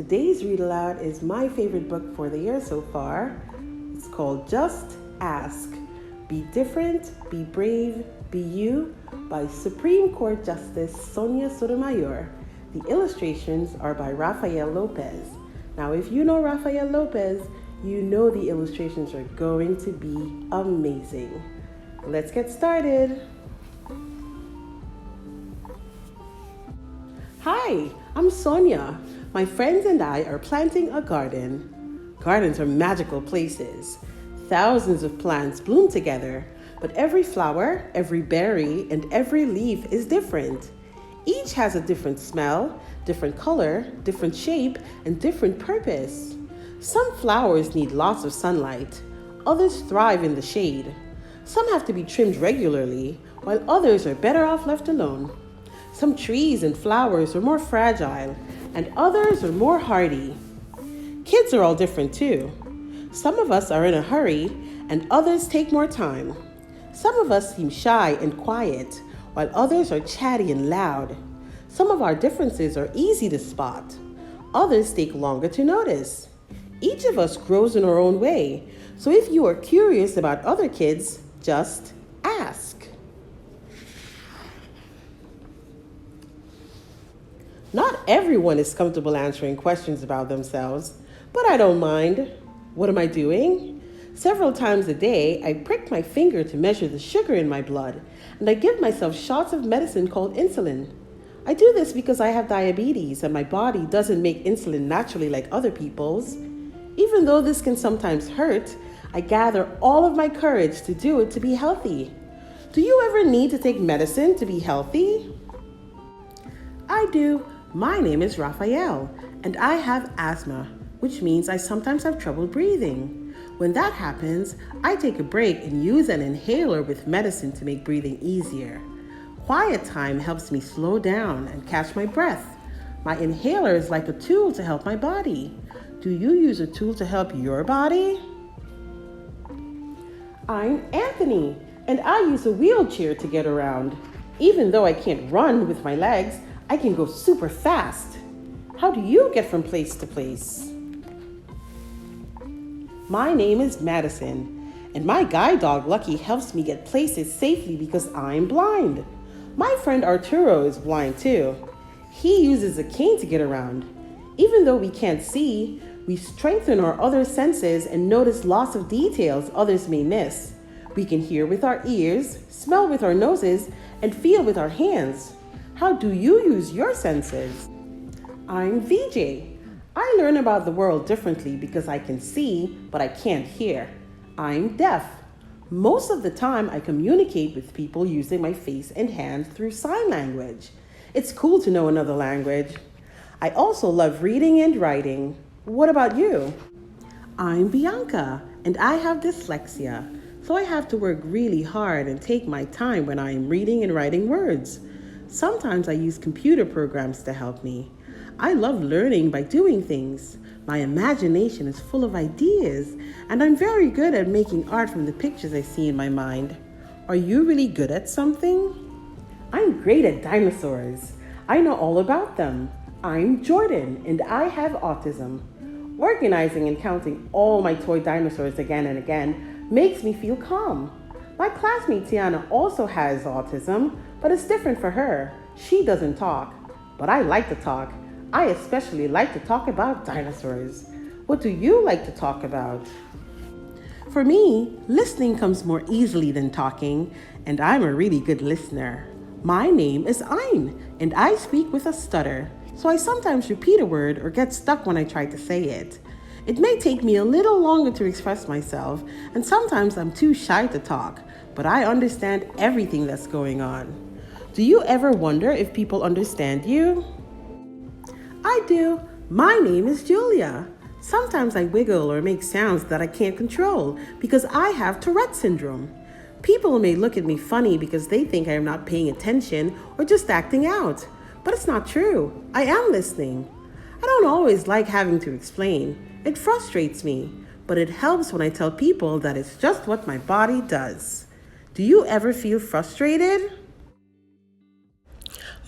Today's read aloud is my favorite book for the year so far. It's called Just Ask. Be Different, Be Brave, Be You by Supreme Court Justice Sonia Sotomayor. The illustrations are by Rafael Lopez. Now, if you know Rafael Lopez, you know the illustrations are going to be amazing. Let's get started. Hi, I'm Sonia. My friends and I are planting a garden. Gardens are magical places. Thousands of plants bloom together, but every flower, every berry, and every leaf is different. Each has a different smell, different color, different shape, and different purpose. Some flowers need lots of sunlight. Others thrive in the shade. Some have to be trimmed regularly, while others are better off left alone. Some trees and flowers are more fragile, and others are more hardy. Kids are all different too. Some of us are in a hurry, and others take more time. Some of us seem shy and quiet, while others are chatty and loud. Some of our differences are easy to spot. Others take longer to notice. Each of us grows in our own way, so if you are curious about other kids, just ask. Not everyone is comfortable answering questions about themselves, but I don't mind. What am I doing? Several times a day, I prick my finger to measure the sugar in my blood, and I give myself shots of medicine called insulin. I do this because I have diabetes and my body doesn't make insulin naturally like other people's. Even though this can sometimes hurt, I gather all of my courage to do it to be healthy. Do you ever need to take medicine to be healthy? I do. My name is Rafael, and I have asthma, which means I sometimes have trouble breathing. When that happens, I take a break and use an inhaler with medicine to make breathing easier. Quiet time helps me slow down and catch my breath. My inhaler is like a tool to help my body. Do you use a tool to help your body? I'm Anthony, and I use a wheelchair to get around. Even though I can't run with my legs, I can go super fast. How do you get from place to place? My name is Madison, and my guide dog Lucky helps me get places safely because I'm blind. My friend Arturo is blind too. He uses a cane to get around. Even though we can't see, we strengthen our other senses and notice lots of details others may miss. We can hear with our ears, smell with our noses, and feel with our hands. How do you use your senses? I'm VJ. I learn about the world differently because I can see, but I can't hear. I'm deaf. Most of the time, I communicate with people using my face and hands through sign language. It's cool to know another language. I also love reading and writing. What about you? I'm Bianca, and I have dyslexia, so I have to work really hard and take my time when I am reading and writing words. Sometimes I use computer programs to help me. I love learning by doing things. My imagination is full of ideas, and I'm very good at making art from the pictures I see in my mind. Are you really good at something? I'm great at dinosaurs. I know all about them. I'm Jordan, and I have autism. Organizing and counting all my toy dinosaurs again and again makes me feel calm. My classmate Tiana also has autism, but it's different for her. She doesn't talk, but I like to talk. I especially like to talk about dinosaurs. What do you like to talk about? For me, listening comes more easily than talking, and I'm a really good listener. My name is Ayn, and I speak with a stutter, so I sometimes repeat a word or get stuck when I try to say it. It may take me a little longer to express myself, and sometimes I'm too shy to talk, but I understand everything that's going on. Do you ever wonder if people understand you? I do. My name is Julia. Sometimes I wiggle or make sounds that I can't control because I have Tourette syndrome. People may look at me funny because they think I am not paying attention or just acting out. But it's not true. I am listening. I don't always like having to explain. It frustrates me, but it helps when I tell people that it's just what my body does. Do you ever feel frustrated?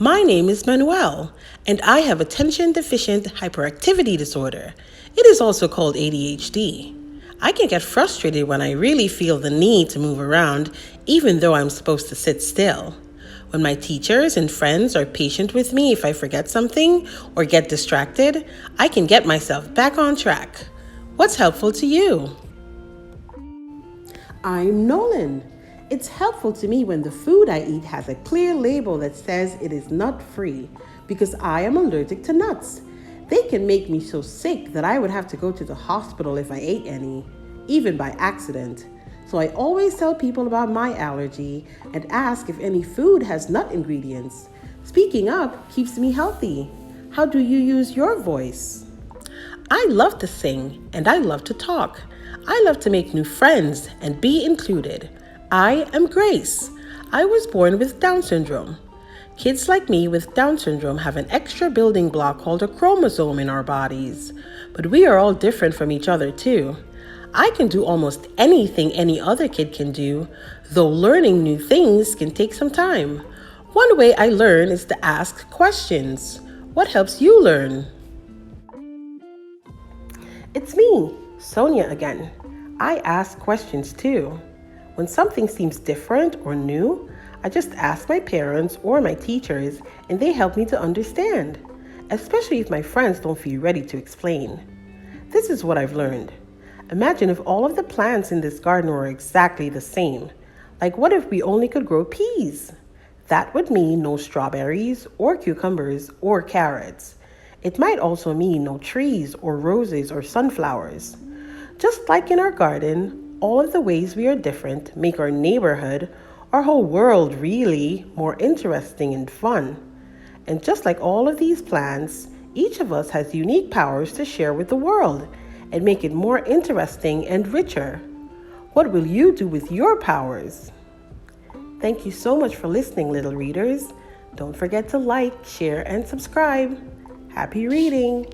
My name is Manuel, and I have attention deficient hyperactivity disorder. It is also called ADHD. I can get frustrated when I really feel the need to move around, even though I'm supposed to sit still. When my teachers and friends are patient with me if I forget something or get distracted, I can get myself back on track. What's helpful to you? I'm Nolan. It's helpful to me when the food I eat has a clear label that says it is nut-free because I am allergic to nuts. They can make me so sick that I would have to go to the hospital if I ate any, even by accident. So I always tell people about my allergy and ask if any food has nut ingredients. Speaking up keeps me healthy. How do you use your voice? I love to sing and I love to talk. I love to make new friends and be included. I am Grace. I was born with Down syndrome. Kids like me with Down syndrome have an extra building block called a chromosome in our bodies. But we are all different from each other too. I can do almost anything any other kid can do, though learning new things can take some time. One way I learn is to ask questions. What helps you learn? It's me, Sonia again. I ask questions too. When something seems different or new, I just ask my parents or my teachers and they help me to understand, especially if my friends don't feel ready to explain. This is what I've learned. Imagine if all of the plants in this garden were exactly the same. Like what if we only could grow peas? That would mean no strawberries or cucumbers or carrots. It might also mean no trees or roses or sunflowers. Just like in our garden, all of the ways we are different make our neighborhood, our whole world really, more interesting and fun. And just like all of these plants, each of us has unique powers to share with the world and make it more interesting and richer. What will you do with your powers? Thank you so much for listening, little readers. Don't forget to like, share, and subscribe. Happy reading!